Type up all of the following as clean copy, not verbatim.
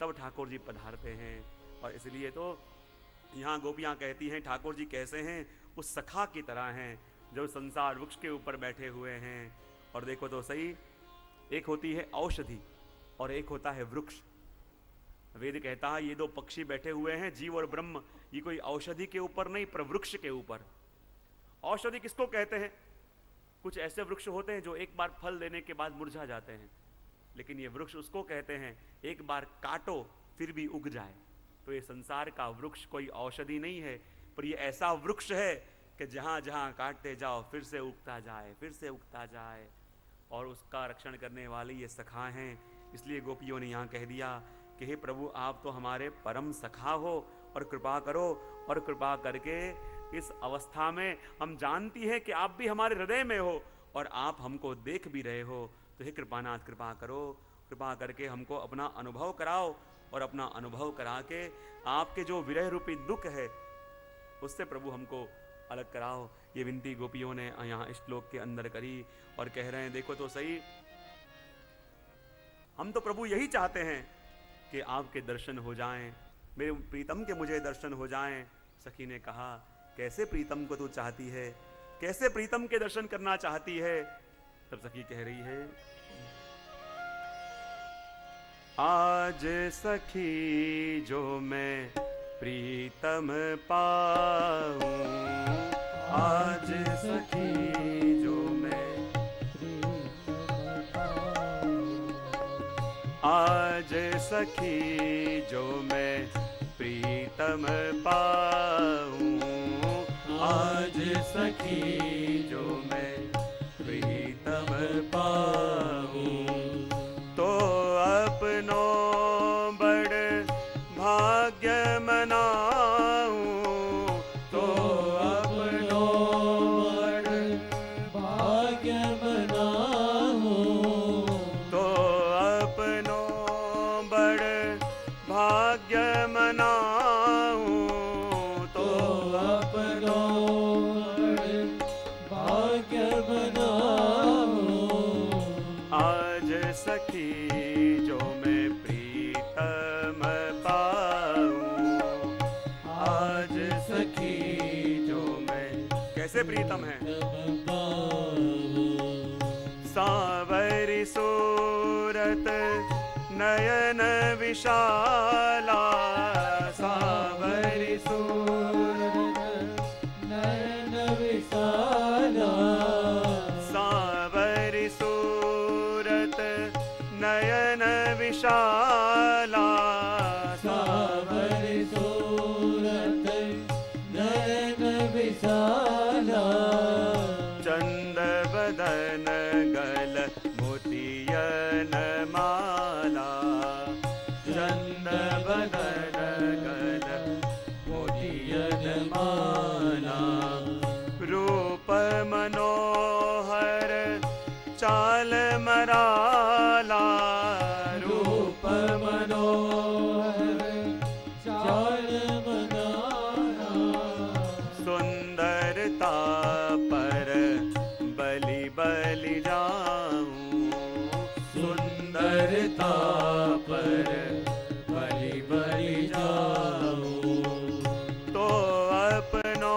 तब ठाकुर जी पधारते हैं। और इसलिए तो यहाँ गोपियाँ कहती हैं ठाकुर जी कैसे हैं, उस सखा की तरह हैं जो संसार वृक्ष के ऊपर बैठे हुए हैं। और देखो तो सही, एक होती है औषधि और एक होता है वृक्ष। वेद कहता है ये दो पक्षी बैठे हुए हैं, जीव और ब्रह्म, ये कोई औषधि के ऊपर नहीं पर वृक्ष के ऊपर। औषधि किसको कहते हैं? कुछ ऐसे वृक्ष होते हैं जो एक बार फल देने के बाद मुरझा जाते हैं, लेकिन ये वृक्ष उसको कहते हैं एक बार काटो फिर भी उग जाए। तो ये संसार का वृक्ष कोई औषधि नहीं है, पर ये ऐसा वृक्ष है कि जहाँ जहाँ काटते जाओ फिर से उगता जाए, फिर से उगता जाए। और उसका रक्षण करने वाली ये सखा हैं। इसलिए गोपियों ने यहाँ कह दिया कि हे प्रभु, आप तो हमारे परम सखा हो और कृपा करो। और कृपा करके इस अवस्था में हम जानती हैं कि आप भी हमारे हृदय में हो और आप हमको देख भी रहे हो। तो हे कृपानाथ, कृपा करो, कृपा करके हमको अपना अनुभव कराओ और अपना अनुभव करा के आपके जो विरह रूपी दुख है उससे प्रभु हमको अलग कराओ। ये विनती गोपियों ने यहाँ श्लोक के अंदर करी और कह रहे हैं देखो तो सही, हम तो प्रभु यही चाहते हैं कि आपके दर्शन हो जाएं, मेरे प्रीतम के मुझे दर्शन हो जाएं। सखी ने कहा कैसे प्रीतम को तू चाहती है, कैसे प्रीतम के दर्शन करना चाहती है? तब सखी कह रही है आज सखी जो मैं प्रीतम पाऊं, आज सखी जो मैं आज सखी जो मैं प्रीतम पाऊं, आज सखी जो मैं प्रीतम पाऊं, तो अपनो बड़ भाग्य मनाऊं, तो अपनो बड़ भाग्य मनाऊं, तो अपनो बड़ भाग्य मनाऊं, तो अपनो बड़ भाग्य मनाऊं, आज सखी जो मैं प्रीतम पाऊं, आज सखी जो मैं कैसे प्रीतम है? सांवरी सूरत नयन विशाला, सांवरी सूरत नयन विशाला, सांवरी सूरत नयन विशाला, सांवरी सूरत नयन विशाला, चंद बदन गल मोतियन माला, चंद बदन गल मोतियन माला, रूप मनोहर चाल मराला, रूप मनोहर चाल मराला, सुंदरता पर बलि बलि जाऊं, सुंदरता पर बलि बलि जाऊं, तो अपनो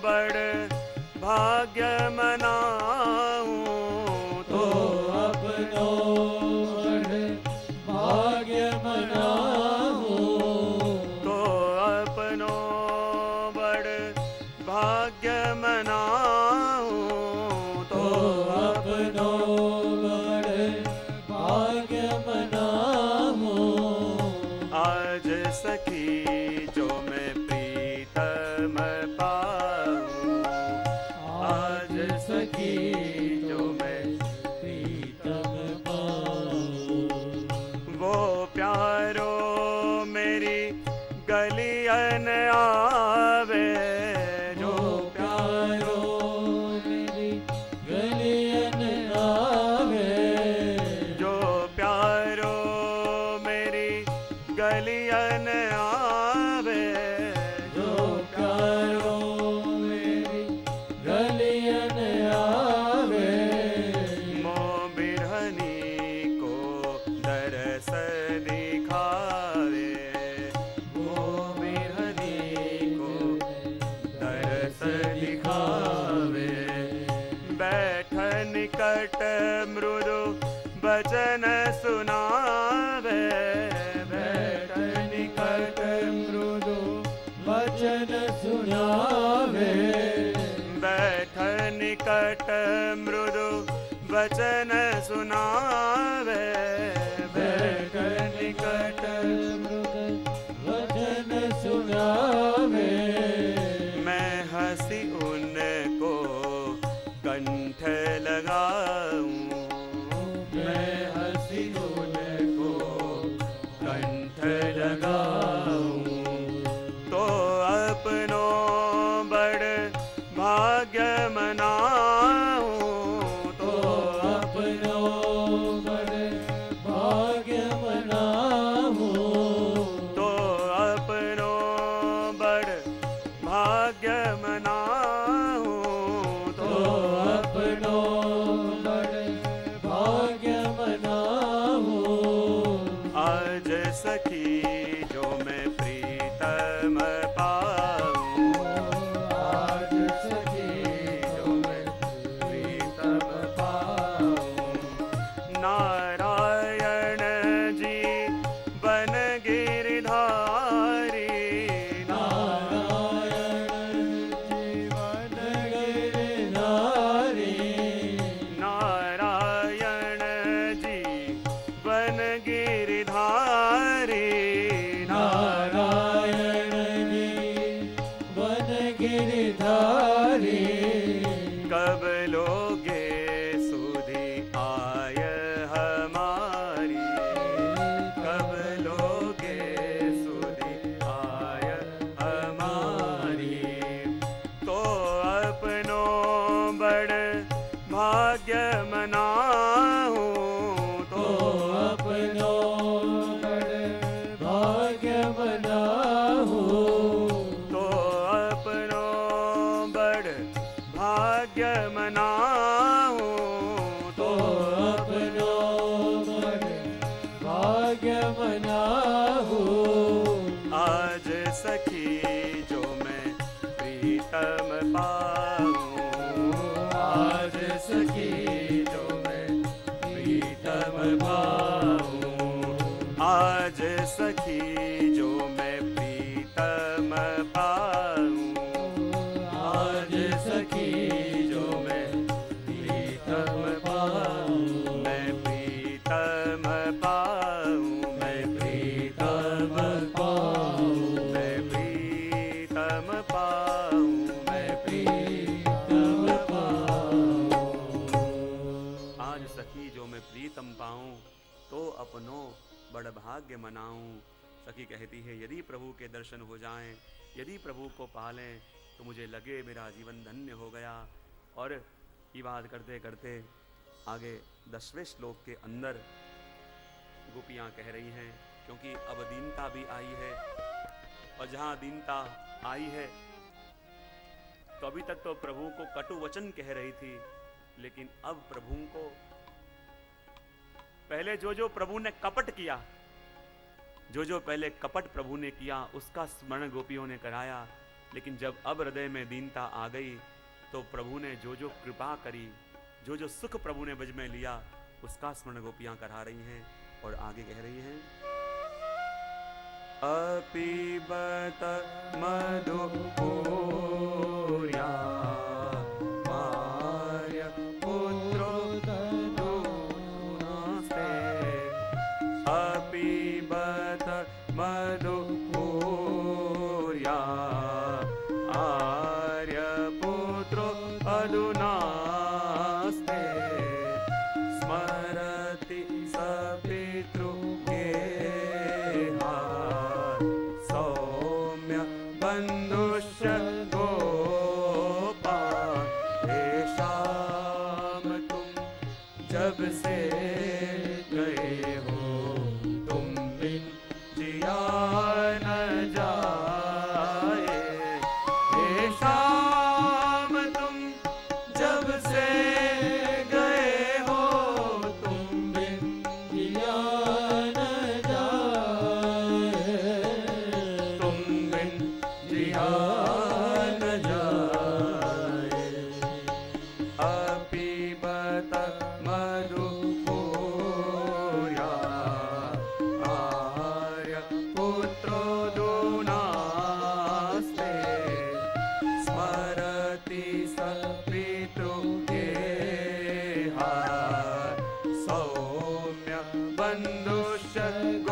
बड़ भाग्य मनाऊं, तो अपनो बड़ भाग्य मनाऊं, तो अपनो बड़ भाग्य मनाऊं, तो अपनो बड़ भाग्य मनाऊं, आज सखी जो मैं प्रीतम पाऊं, आज सखी जो मैं प्रीतम पाऊं, वो प्यारो मेरी गलियन आवे, जो प्यारो मेरी गलियन आवे, जो प्यारो मेरी गलियन आवे, जो प्यारो मेरी गलियन आवे, मोह बिरहनी को दरस दिखा वचन सुनावे, बैठकर निकट मृग वचन सुनावे, मैं हंसी उनको कंठ लगाऊं, मैं हंसी उनको कंठ लगाऊं, तो अपनों बड़ भाग्य मनाऊं, तो अपनो बड़ भाग्य मनाऊं, तो अपनों बड़ भाग्य मनाऊं, तो अपनो बड़ भाग्य मनाऊं, आज सखी जो मैं प्रीतम पाऊं, आज सखी जो मैं प्रीतम पाऊं, नारायण जी बन गिरधारी, नारायण जीवन गिरधारी, नारायण जी बन गिरधारी, नारायण जीवन गिरधारी, कब लोगे सुधि आय हमारी, कब लोगे सुधि आय हमारी, तो अपनों बड़ भाग्य मनाऊं, तो अपनो बड़ भाग्य मनाऊं, तो अपनों बड़ भाग्य मनाऊं, तो अपनो बड़ भाग्य मनाऊं, आज सखी जो मैं प्रीतम पाऊं, आज सखी जो मैं प्रीतम पाऊं, आज सखी जो मैं प्रीतम पाऊं, आज सखी जो मैं प्रीतम पाऊं, मैं प्रीतम पाऊं, मैं प्रीतम पाऊं, मैं प्रीतम पाऊं, मैं प्रीतम पाऊं, आज सखी जो मैं प्रीतम पाऊं, तो अपनों बड़ भाग्य मनाऊं। सखी कहती है यदि प्रभु के दर्शन हो जाएं, यदि प्रभु को पालें तो मुझे लगे मेरा जीवन धन्य हो गया। और ये बात करते करते आगे 10वें श्लोक के अंदर गोपियाँ कह रही हैं, क्योंकि अब दीनता भी आई है, और जहाँ दीनता आई है तो अभी तक तो प्रभु को कटु वचन कह रही थी, लेकिन अब प्रभु को पहले जो प्रभु ने कपट किया, जो पहले कपट प्रभु ने किया उसका स्मरण गोपियों ने कराया, लेकिन जब अब हृदय में दीनता आ गई तो प्रभु ने जो कृपा करी, जो सुख प्रभु ने बज में लिया उसका स्मरण गोपियां करा रही हैं। और आगे कह रही हैं, अपीबत मधुपूर्या आर्य पुत्रो तनूनास्ते, अपीबत मधुपूर्या आर्य पुत्रो अधुनास्ते, स्मरति सपितृगेहा सौम्य बन्धुश्च गोपान्, तेषां तुम जब से गए हो तुम बिन जिया न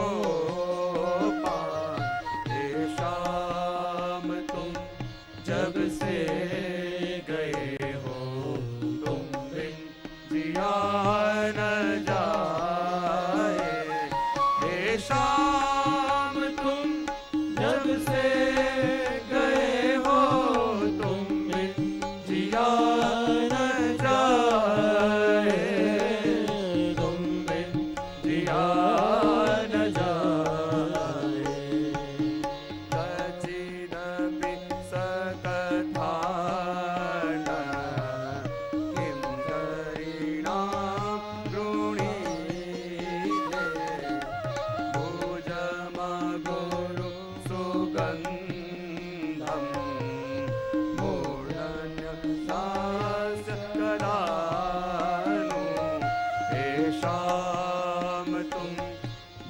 गोपाल। हे श्याम तुम जब से गए हो तुम बिन जिया न जाए। हे श्याम तुम जब से गए हो तुम बिन जिया न जाए, तुम बिन जिया न जाए। कचिदपि सकथान किं करीणां गृणीते। भुजमगुरु सुगन्धं मूर्धन्यदास्य कदानु। हे श्याम तुम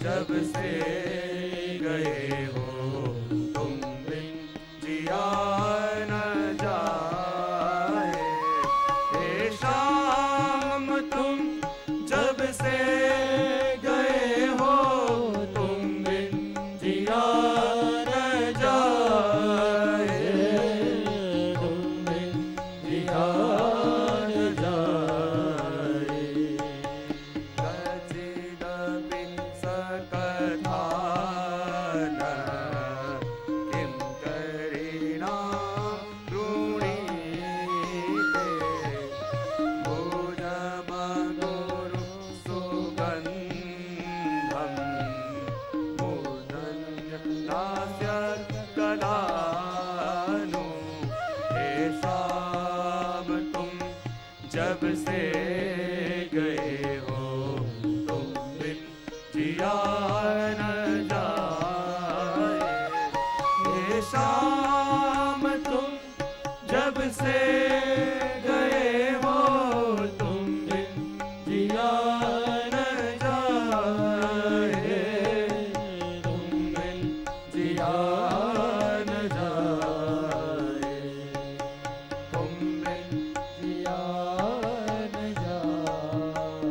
जब से गए हो तुम बिन जिया न जाए। हे श्याम तुम जब से गए हो तुम बिन जिया न जाए। तुम बिन जिया न जाए। कचिदपि सकथान किं करीणां गृणीते। भुजमगुरु सुगन्धं मूर्धन्यदास्य कदानु। हे श्याम तुम जब से गए हो तुम बिन जिया न जाए। हे श्याम तुम जब से गए हो तुम बिन जिया न जाए। तुम बिन जिया न जाए। तुम बिन जिया न जाए।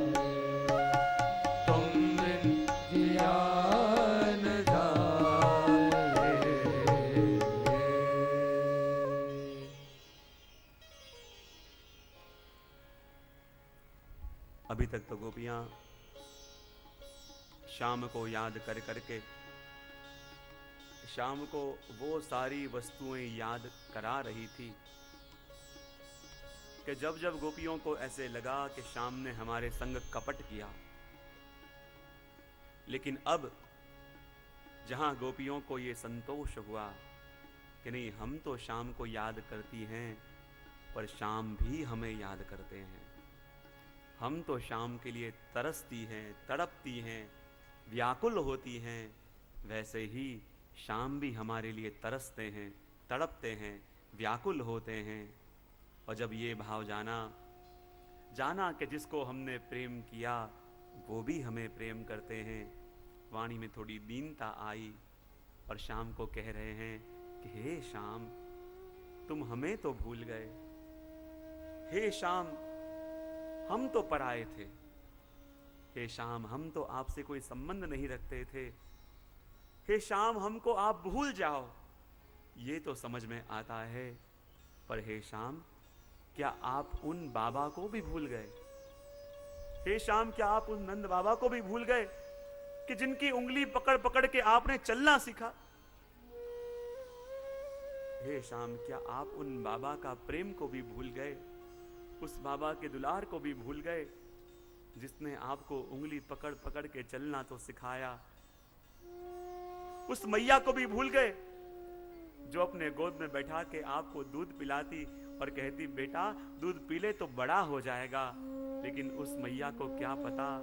तुम बिन जिया न जाए। अभी तक तो गोपियां शाम को याद कर करके शाम को वो सारी वस्तुएं याद करा रही थी कि जब जब गोपियों को ऐसे लगा कि शाम ने हमारे संग कपट किया, लेकिन अब जहां गोपियों को ये संतोष हुआ कि नहीं, हम तो शाम को याद करती हैं पर शाम भी हमें याद करते हैं। हम तो शाम के लिए तरसती हैं, तड़पती हैं, व्याकुल होती हैं, वैसे ही शाम भी हमारे लिए तरसते हैं, तड़पते हैं, व्याकुल होते हैं। और जब ये भाव जाना कि जिसको हमने प्रेम किया वो भी हमें प्रेम करते हैं, वाणी में थोड़ी दीनता आई और शाम को कह रहे हैं कि हे शाम, तुम हमें तो भूल गए। हे शाम, हम तो पराए थे। हे शाम, हम तो आपसे कोई संबंध नहीं रखते थे। हे शाम, हमको आप भूल जाओ, ये तो समझ में आता है, पर हे शाम, क्या आप उन बाबा को भी भूल गए? हे शाम, क्या आप उन नंद बाबा को भी भूल गए कि जिनकी उंगली पकड़ पकड़ के आपने चलना सीखा? हे शाम, क्या आप उन बाबा का प्रेम को भी भूल गए? उस बाबा के दुलार को भी भूल गए जिसने आपको उंगली पकड़ पकड़ के चलना तो सिखाया? उस मैया को भी भूल गए जो अपने गोद में बैठा के आपको दूध पिलाती और कहती, बेटा दूध पी ले तो बड़ा हो जाएगा। लेकिन उस मैया को क्या पता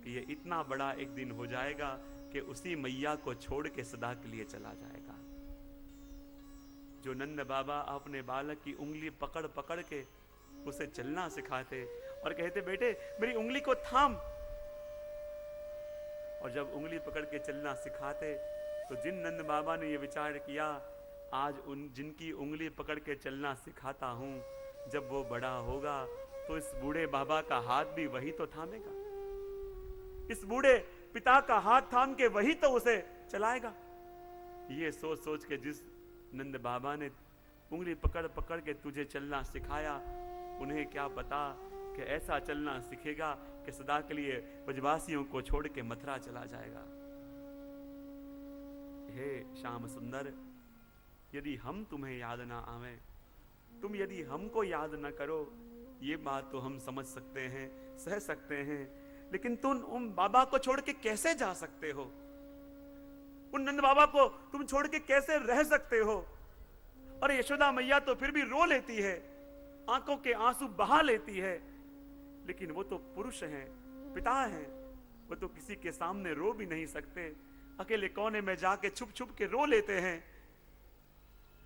कि ये इतना बड़ा एक दिन हो जाएगा कि उसी मैया को छोड़ के सदा के लिए चला जाएगा। जो नंद बाबा अपने बालक की उंगली पकड़ पकड़ के उसे चलना सिखाते और कहते, बेटे मेरी उंगली को थाम, और जब उंगली पकड़ के चलना सिखाते तो जिन नंद बाबा ने ये विचार किया, आज उन जिनकी उंगली पकड़ के चलना सिखाता हूं, जब वो बड़ा होगा तो इस बूढ़े बाबा का हाथ भी वही तो थामेगा। इस बूढ़े पिता का हाथ थाम के वही तो उसे चलाएगा। ये सोच सोच के जिस नंद बाबा ने उंगली पकड़ पकड़ के तुझे चलना सिखाया, उन्हें क्या पता कि ऐसा चलना सीखेगा कि सदा के लिए ब्रजवासियों को छोड़ के मथुरा चला जाएगा। हे श्याम सुंदर, यदि हम तुम्हें याद ना आवे, तुम यदि हमको याद न करो, ये बात तो हम समझ सकते हैं, सह सकते हैं, लेकिन तुम उन बाबा को छोड़ के कैसे जा सकते हो? उन नंद बाबा को तुम छोड़ के कैसे रह सकते हो? और यशोदा मैया तो फिर भी रो लेती है, आंखों के आंसू बहा लेती है, लेकिन वो तो पुरुष हैं, पिता हैं, वो तो किसी के सामने रो भी नहीं सकते, अकेले कोने में जाके छुप छुप के रो लेते हैं।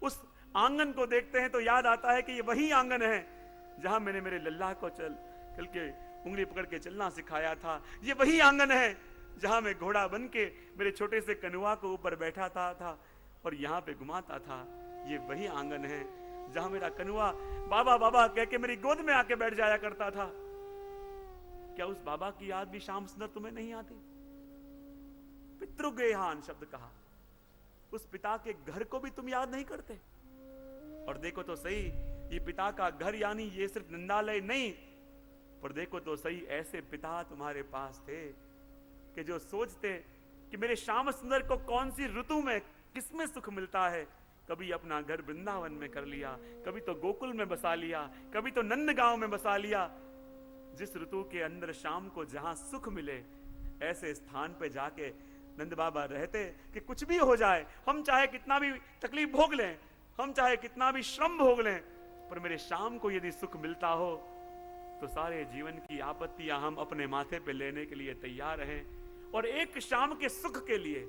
उस आंगन को देखते हैं तो याद आता है कि ये वही आंगन है जहां मैंने मेरे लल्ला को कल के उंगली पकड़ के चलना सिखाया था। ये वही आंगन है जहां मैं घोड़ा बन के मेरे छोटे से कनुआ को ऊपर बैठा था और यहाँ पे घुमाता था। ये वही आंगन है जहां मेरा कनुआ बाबा बाबा कह के मेरी गोद में आके बैठ जाया करता था। क्या उस बाबा की याद भी श्याम सुंदर तुम्हें नहीं आती? पितृगेहान शब्द कहा, उस पिता के घर को भी तुम याद नहीं करते? और देखो तो सही, ये पिता का घर यानी ये सिर्फ नंदालय नहीं, पर देखो तो सही ऐसे पिता तुम्हारे पास थे कि जो सोचते कि मेरे श्याम सुंदर को कौन सी ऋतु में किसमें सुख मिलता है। कभी अपना घर वृंदावन में कर लिया, कभी तो गोकुल में बसा लिया, कभी तो नंदगांव में बसा लिया। जिस ऋतु के अंदर शाम को जहां सुख मिले, ऐसे स्थान पे जाके नंद बाबा रहते कि कुछ भी हो जाए, हम चाहे कितना भी तकलीफ भोग लें, हम चाहे कितना भी श्रम भोग लें, पर मेरे शाम को यदि सुख मिलता हो तो सारे जीवन की आपत्तियां हम अपने माथे पे लेने के लिए तैयार हैं। और एक शाम के सुख के लिए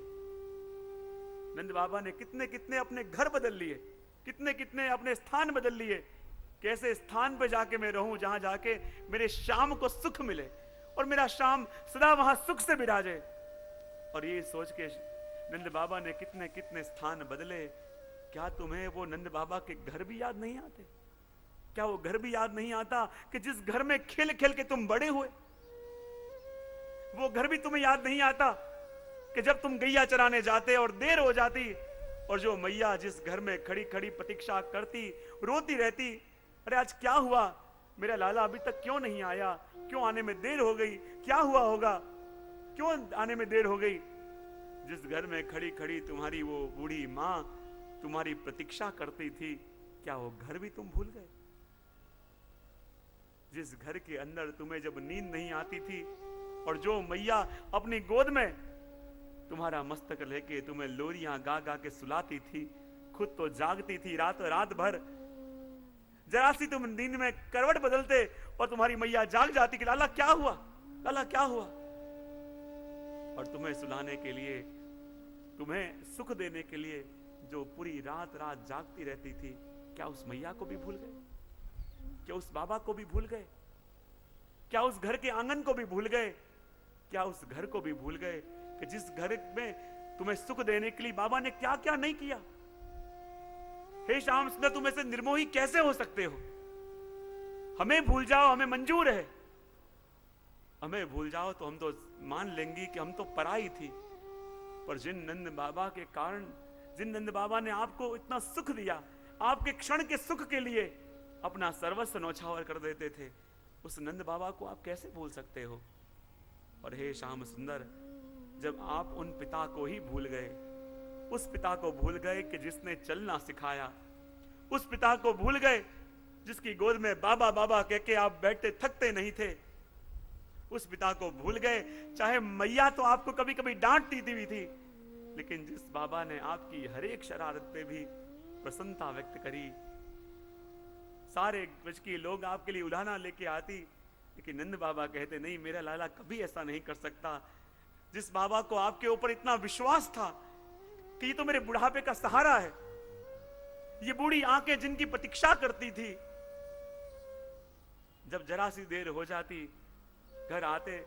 नंद बाबा ने कितने कितने अपने घर बदल लिए, कितने कितने अपने स्थान बदल लिए। कैसे स्थान पे जाके मैं रहूं जहां जाके मेरे शाम को सुख मिले और मेरा शाम सदा वहां सुख से विराजे। और ये सोच के नंद बाबा ने कितने कितने स्थान बदले। क्या तुम्हें वो नंद बाबा के घर भी याद नहीं आते? क्या वो घर भी याद नहीं आता कि जिस घर में खेल खेल के तुम बड़े हुए? वो घर भी तुम्हें याद नहीं आता कि जब तुम गैया चराने जाते और देर हो जाती और जो मैया जिस घर में खड़ी खड़ी प्रतीक्षा करती, रोती रहती, अरे आज क्या हुआ, मेरा लाला अभी तक क्यों नहीं आया, क्यों आने में देर हो गई, क्या हुआ होगा, क्यों आने में देर हो गई। जिस घर में खड़ी खड़ी तुम्हारी वो बूढ़ी माँ तुम्हारी प्रतीक्षा करती थी, क्या वो घर भी तुम भूल गए? जिस घर के अंदर तुम्हें जब नींद नहीं आती थी और जो मैया अपनी गोद में तुम्हारा मस्तक लेके तुम्हें लोरियां गा गा के सुलाती थी, खुद तो जागती थी रात भर, जरा सी तुम नींद में करवट बदलते और तुम्हारी मैया जाग जाती कि लाला क्या हुआ, लाला क्या हुआ। और तुम्हें सुलाने के लिए, तुम्हें सुख देने के लिए जो पूरी रात जागती रहती थी, क्या उस मैया को भी भूल गए? क्या उस बाबा को भी भूल गए? क्या उस घर के आंगन को भी भूल गए? क्या उस घर को भी भूल गए कि जिस घर में तुम्हें सुख देने के लिए बाबा ने क्या क्या नहीं किया? हे श्याम सुंदर, तुम ऐसे निर्मोही कैसे हो सकते हो? हमें भूल जाओ, हमें मंजूर है, हमें भूल जाओ तो हम तो मान लेंगे कि हम तो पराई थी। पर जिन नंद बाबा के कारण, जिन नंद बाबा ने आपको इतना सुख दिया, आपके क्षण के सुख के लिए अपना सर्वस्व न्यौछावर कर देते थे, उस नंद बाबा को आप कैसे भूल सकते हो? और हे श्याम सुंदर, जब आप उन पिता को ही भूल गए, उस पिता को भूल गए कि जिसने चलना सिखाया, उस पिता को भूल गए जिसकी गोद में बाबा बाबा कह के आप बैठते थकते नहीं थे, उस पिता को भूल गए, चाहे मैया तो आपको कभी कभी डांटती भी थी, लेकिन जिस बाबा ने आपकी हर एक शरारत पे भी प्रसन्नता व्यक्त करी, सारे ब्रज के लोग आपके लिए उलाहना लेके आती, लेकिन नंद बाबा कहते नहीं, मेरा लाला कभी ऐसा नहीं कर सकता। जिस बाबा को आपके ऊपर इतना विश्वास था कि ये तो मेरे बुढ़ापे का सहारा है, ये बूढ़ी आंखें जिनकी प्रतीक्षा करती थी, जब जरा सी देर हो जाती घर आते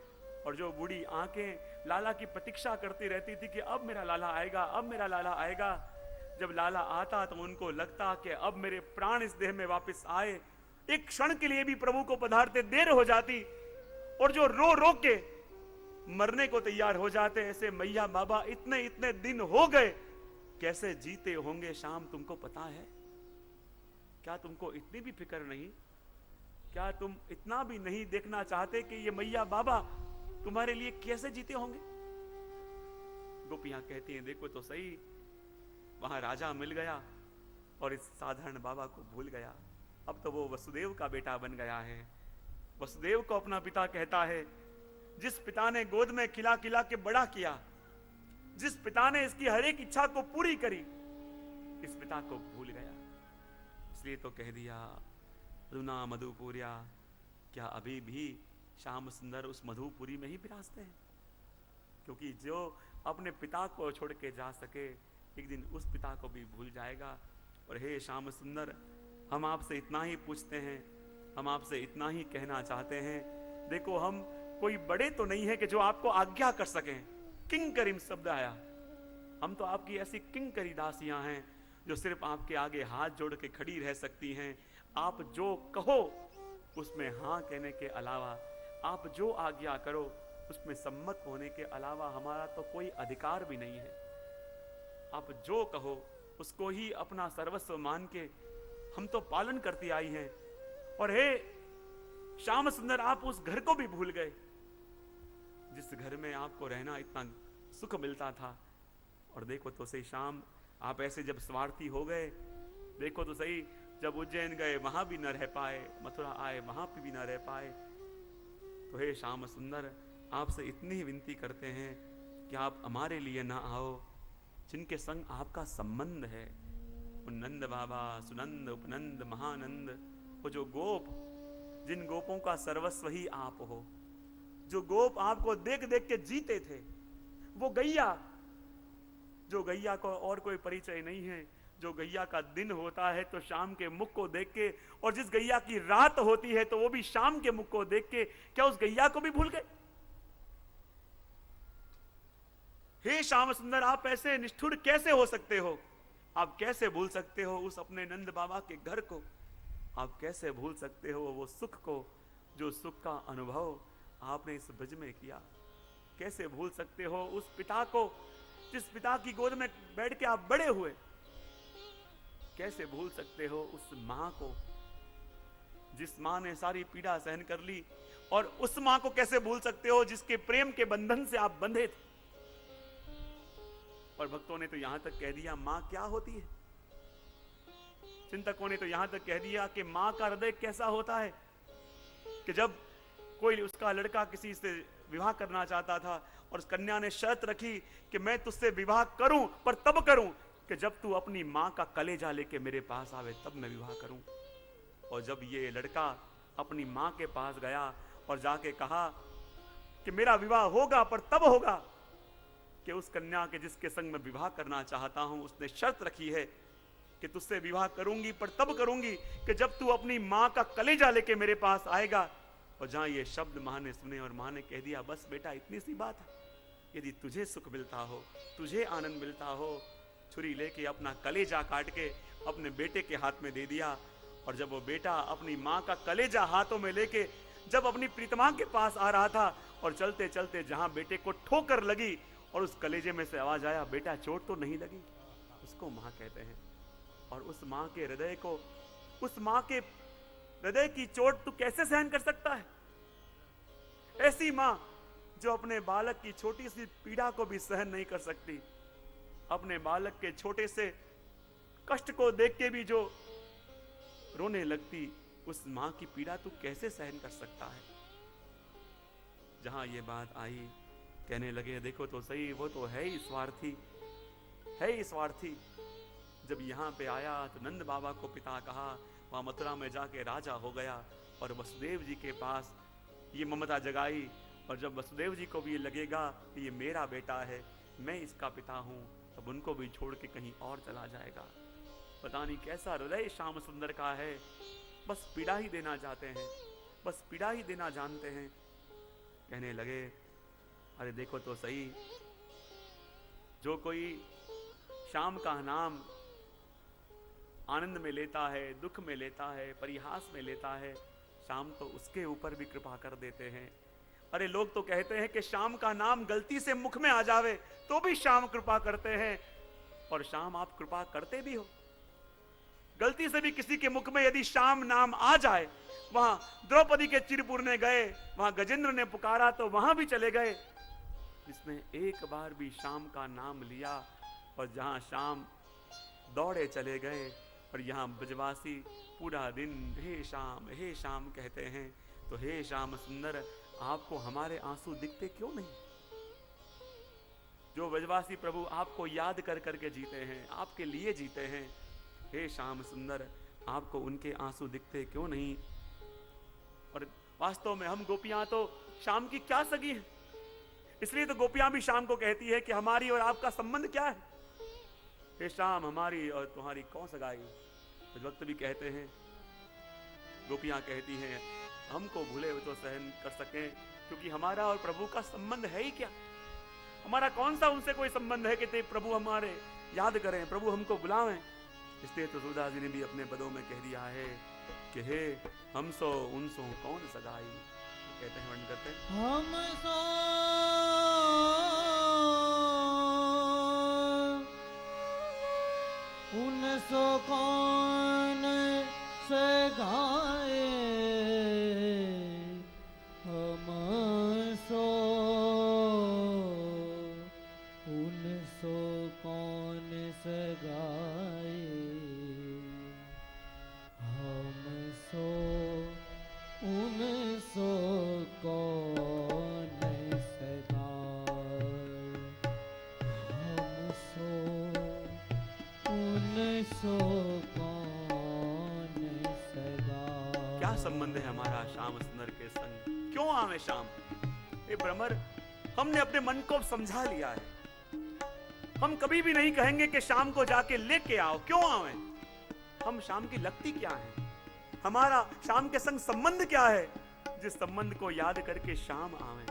और जो बूढ़ी आंखें लाला की प्रतीक्षा करती रहती थी कि अब मेरा लाला आएगा, अब मेरा लाला आएगा। जब लाला आता तो उनको लगता कि अब मेरे प्राण इस देह में वापस आए। एक क्षण के लिए भी प्रभु को पधारते देर हो जाती और जो रो रो के मरने को तैयार हो जाते, ऐसे मैया बाबा इतने इतने दिन हो गए, कैसे जीते होंगे श्याम, तुमको पता है? क्या तुमको इतनी भी फिक्र नहीं? क्या तुम इतना भी नहीं देखना चाहते कि ये मैया बाबा तुम्हारे लिए कैसे जीते होंगे? गोपियां कहती हैं, देखो तो सही, वहां राजा मिल गया और इस साधारण बाबा को भूल गया। अब तो वो वसुदेव का बेटा बन गया है, वसुदेव को अपना पिता कहता है। जिस पिता ने गोद में खिला खिला के बड़ा किया, जिस पिता ने इसकी हर एक इच्छा को पूरी करी, इस पिता को भूल गया। इसलिए तो कह दिया, रुना मधुपुरिया, क्या अभी भी श्याम सुंदर उस मधुपुरी में ही विराजते हैं? क्योंकि जो अपने पिता को छोड़ के जा सके, एक दिन उस पिता को भी भूल जाएगा। और हे श्याम सुंदर, हम आपसे इतना ही पूछते हैं, हम आपसे इतना ही कहना चाहते हैं, देखो हम कोई बड़े तो नहीं है कि जो आपको आज्ञा कर सकें। किंग करीम शब्द आया, हम तो आपकी ऐसी किंग करी दासियां हैं जो सिर्फ आपके आगे हाथ जोड़ के खड़ी रह सकती हैं। आप जो कहो उसमें हाँ कहने के अलावा, आप जो आज्ञा करो उसमें सम्मत होने के अलावा हमारा तो कोई अधिकार भी नहीं है। आप जो कहो उसको ही अपना सर्वस्व मान के हम तो पालन करती आई हैं। और हे श्याम सुंदर, आप उस घर को भी भूल गए जिस घर में आपको रहना इतना सुख मिलता था। और देखो तो सही श्याम, आप ऐसे जब स्वार्थी हो गए, देखो तो सही, जब उज्जैन गए वहां भी न रह पाए, मथुरा आए वहां पे भी न रह पाए। तो हे श्याम सुंदर, आपसे इतनी ही विनती करते हैं कि आप हमारे लिए ना आओ जिनके संग आपका संबंध है। उन्नंद बाबा, सुनंद, उपनंद, महानंद, वो जो गोप, जिन गोपों का सर्वस्व ही आप हो, जो गोप आपको देख देख के जीते थे, वो गैया, जो गैया को और कोई परिचय नहीं है, जो गैया का दिन होता है तो शाम के मुख को देख के, और जिस गैया की रात होती है तो वो भी शाम के मुख को देख के, क्या उस गैया को भी भूल गए? हे श्याम सुंदर, आप ऐसे निष्ठुर कैसे हो सकते हो? आप कैसे भूल सकते हो उस अपने नंद बाबा के घर को? आप कैसे भूल सकते हो वो सुख को, जो सुख का अनुभव आपने इस ब्रज में किया? कैसे भूल सकते हो उस पिता को, जिस पिता की गोद में बैठ के आप बड़े हुए? कैसे भूल सकते हो उस मां को, जिस मां ने सारी पीड़ा सहन कर ली? और उस मां को कैसे भूल सकते हो जिसके प्रेम के बंधन से आप बंधे थे? और भक्तों ने तो यहां तक कह दिया, मां क्या होती है? चिंतकों ने तो यहां तक कह दिया कि मां का हृदय कैसा होता है कि जब कोई उसका लड़का किसी से विवाह करना चाहता था और उस कन्या ने शर्त रखी कि मैं तुझसे विवाह करूं, पर तब करूं कि जब तू अपनी मां का कलेजा लेके मेरे पास आवे, तब मैं विवाह करूं। और जब ये लड़का अपनी मां के पास गया और जाके कहा कि मेरा विवाह होगा, पर तब होगा कि उस कन्या के जिसके संग मैं विवाह करना चाहता हूं, उसने शर्त रखी है कि तुझसे विवाह करूंगी, पर तब करूंगी कि जब तू अपनी मां का कलेजा लेके मेरे पास आएगा। और जहां ये शब्द मां ने सुने और मां ने कह दिया, बस बेटा इतनी सी बात है, यदि तुझे सुख मिलता हो, तुझे आनंद मिलता हो, छुरी लेके अपना कलेजा काट के अपने बेटे के हाथ में दे दिया। और जब वो बेटा अपनी मां का कलेजा हाथों में लेके जब अपनी प्रीतमा के पास आ रहा था, और चलते चलते जहां बेटे को ठोकर लगी और उस कलेजे में से आवाज आया, बेटा चोट तो नहीं लगी? उसको मां कहते हैं। और उस मां के हृदय को, उस मां के हृदय की चोट तू कैसे सहन कर सकता है? ऐसी मां जो अपने बालक की छोटी सी पीड़ा को भी सहन नहीं कर सकती, अपने बालक के छोटे से कष्ट को देख के भी जो रोने लगती, उस मां की पीड़ा तू कैसे सहन कर सकता है? जहां ये बात आई, कहने लगे, देखो तो सही, वो तो है ही स्वार्थी, है ही स्वार्थी। जब यहाँ पे आया तो नंद बाबा को पिता कहा, वहां मथुरा में जाके राजा हो गया और वसुदेव जी के पास ये ममता जगाई। और जब वसुदेव जी को भी ये लगेगा कि ये मेरा बेटा है, मैं इसका पिता हूं, तब उनको भी छोड़ के कहीं और चला जाएगा। पता नहीं कैसा हृदय श्याम सुंदर का है, बस पीड़ा ही देना चाहते हैं, बस पीड़ा ही देना जानते हैं। कहने लगे, अरे देखो तो सही, जो कोई श्याम का नाम आनंद में लेता है, दुख में लेता है, परिहास में लेता है, श्याम तो उसके ऊपर भी कृपा कर देते हैं। अरे लोग तो कहते हैं कि श्याम का नाम गलती से मुख में आ जावे तो भी श्याम कृपा करते हैं, और श्याम आप कृपा करते भी हो। गलती से भी किसी के मुख में यदि श्याम नाम आ जाए, वहां द्रौपदी के चिरपुरने गए, वहां गजेंद्र ने पुकारा तो वहां भी चले गए। जिसने एक बार भी श्याम का नाम लिया और जहां श्याम दौड़े चले गए, और यहाँ ब्रजवासी पूरा दिन हे श्याम कहते हैं। तो हे श्याम सुंदर, आपको हमारे आंसू दिखते क्यों नहीं? जो ब्रजवासी प्रभु आपको याद कर करके जीते हैं, आपके लिए जीते हैं, हे श्याम सुंदर, आपको उनके आंसू दिखते क्यों नहीं? और वास्तव में हम गोपियां तो श्याम की क्या सगी है, इसलिए तो गोपियां भी श्याम को कहती है कि हमारी और आपका संबंध क्या है? हे श्याम, हमारी और तुम्हारी कौन सगाई? भक्त भी कहते हैं, गोपियां कहती हैं, हमको भूले हुए तो सहन कर सकें, क्योंकि हमारा और प्रभु का संबंध है ही क्या? हमारा कौन सा उनसे कोई संबंध है कि ते प्रभु हमारे याद करें, प्रभु हमको बुलावें? इसलिए तो सूरदास जी ने भी अपने पदों में कह दिया है कि हे हम सो उन सो कौन सगाई। तो कहते हैं, वर्णन करते हैं, हम सो उन सो कौन सगाए, हम सो उन सो कौन सगाए, हम सो उन सो कौन सगाए, हम सो उन सो कौन सगाए। क्या संबंध है हमारा श्याम सुंदर के संग? क्यों आवे श्याम? ये भ्रमर हमने अपने मन को समझा लिया है। हम कभी भी नहीं कहेंगे कि शाम को जाके लेके आओ। क्यों आवे? हम शाम की लगती क्या है? हमारा शाम के संग संबंध क्या है, जिस संबंध को याद करके शाम आवे?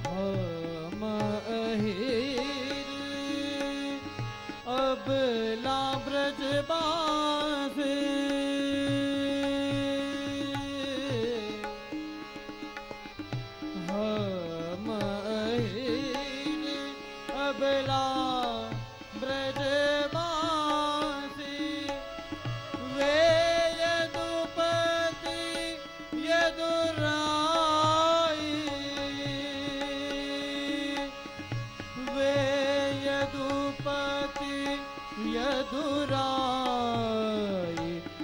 हम अहिर अबला ब्रजबासी, हम अहिर अबला ब्रजबासी, वे यदुपति यदुराई, वे यदुपति यदुराई,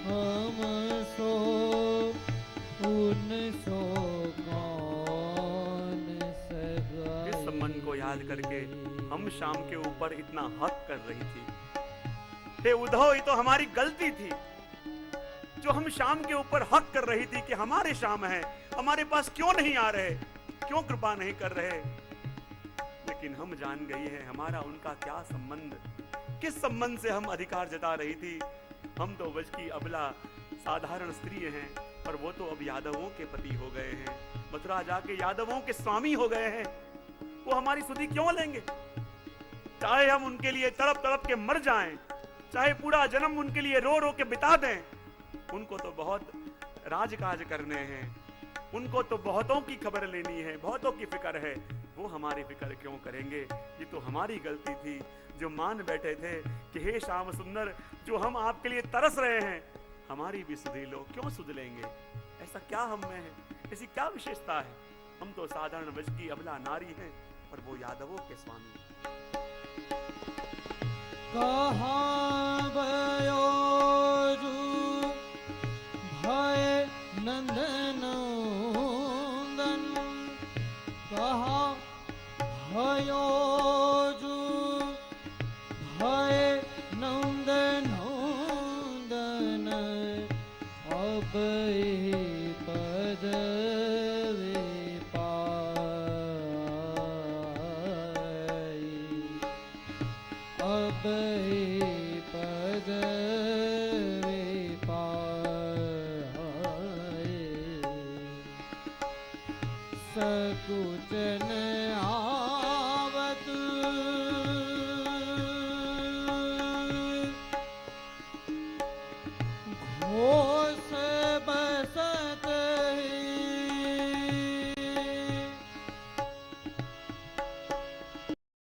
हम सो उन सो कौन सगाई। इस संबंध को याद करके हम शाम के ऊपर इतना हक कर रही थी। हे उद्धव, ये तो हमारी गलती थी जो हम शाम के ऊपर हक कर रही थी कि हमारे शाम है, हमारे पास क्यों नहीं आ रहे, क्यों कृपा नहीं कर रहे। लेकिन हम जान गई है हमारा उनका क्या संबंध, किस संबंध से हम अधिकार जता रही थी। हम तो वश की अबला साधारण स्त्री हैं, पर वो तो अब यादवों के पति हो गए हैं, मथुरा जाके यादवों के स्वामी हो गए हैं। वो हमारी सुधि क्यों लेंगे? चाहे हम उनके लिए तड़प तड़प के मर जाएं, चाहे पूरा जन्म उनके लिए रो रो के बिता दें, उनको तो बहुत राजकाज करने हैं, उनको तो बहुतों की खबर लेनी है, बहुतों की फिक्र है। वो हमारी फिक्र क्यों करेंगे? ये तो हमारी गलती थी जो मान बैठे थे कि हे श्याम सुंदर, जो हम आपके लिए तरस रहे हैं, हमारी भी सुधि लो। क्यों सुध लेंगे? ऐसा क्या हम में है? ऐसी क्या विशेषता है? हम तो साधारण वश की अबला नारी हैं, और वो यादवों के स्वामी। कहाँ भयो जू भय नंदनंदन, कहाँ भयो जू भय नंदनंदन, अब पद अब पद पाए, सकुचन